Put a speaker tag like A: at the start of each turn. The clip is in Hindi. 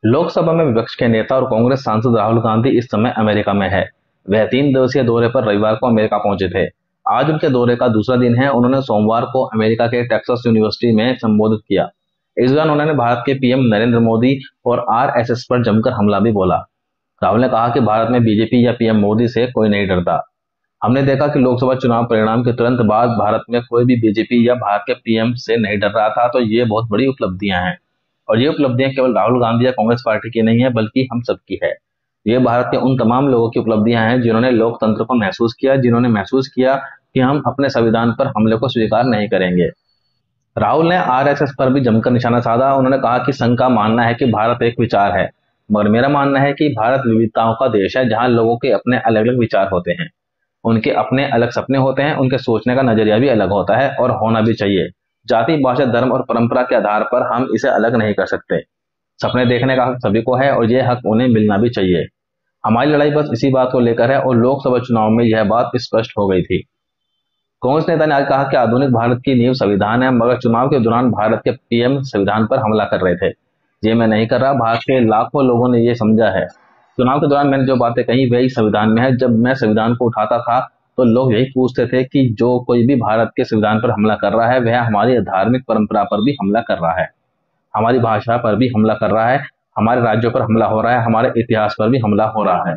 A: लोकसभा में विपक्ष के नेता और कांग्रेस सांसद राहुल गांधी इस समय अमेरिका में है। वह 3 दिवसीय दौरे पर रविवार को अमेरिका पहुंचे थे। आज उनके दौरे का दूसरा दिन है। उन्होंने सोमवार को अमेरिका के टेक्सास यूनिवर्सिटी में संबोधित किया। इस दौरान उन्होंने भारत के पीएम नरेंद्र मोदी और आरएसएस पर जमकर हमला भी बोला। राहुल ने कहा कि भारत में बीजेपी या पीएम मोदी से कोई नहीं डरता। हमने देखा कि लोकसभा चुनाव परिणाम के तुरंत बाद भारत में कोई भी बीजेपी या भारत के पीएम से नहीं डर रहा था, तो ये बहुत बड़ी उपलब्धियां हैं। और ये उपलब्धियां केवल राहुल गांधी या कांग्रेस पार्टी की नहीं है, बल्कि हम सबकी है। ये भारत के उन तमाम लोगों की उपलब्धियां हैं जिन्होंने लोकतंत्र को महसूस किया, जिन्होंने महसूस किया कि हम अपने संविधान पर हमले को स्वीकार नहीं करेंगे। राहुल ने आरएसएस पर भी जमकर निशाना साधा। उन्होंने कहा कि संघ का मानना है कि भारत एक विचार है, मगर मेरा मानना है कि भारत विविधताओं का देश है, जहां लोगों के अपने अलग अलग विचार होते हैं, उनके अपने अलग सपने होते हैं, उनके सोचने का नजरिया भी अलग होता है और होना भी चाहिए। जाति, भाषा, धर्म और परंपरा के आधार पर हम इसे अलग नहीं कर सकते। सपने देखने का हक सभी को है और ये हक उन्हें मिलना भी चाहिए। हमारी लड़ाई बस इसी बात को लेकर है और लोकसभा चुनाव में यह बात स्पष्ट हो गई थी। कांग्रेस नेता ने आज कहा कि आधुनिक भारत की नींव संविधान है, मगर चुनाव के दौरान भारत के पीएम संविधान पर हमला कर रहे थे। ये मैं नहीं कर रहा, भारत के लाखों लोगों ने ये समझा है। चुनाव के दौरान मैंने जो बातें कही वही संविधान में है। जब मैं संविधान को उठाता था तो लोग यही पूछते थे कि जो कोई भी भारत के संविधान पर हमला कर रहा है वह हमारी धार्मिक परंपरा पर भी हमला कर रहा है, हमारी भाषा पर भी हमला कर रहा है, हमारे राज्यों पर हमला हो रहा है, हमारे इतिहास पर भी हमला हो रहा है।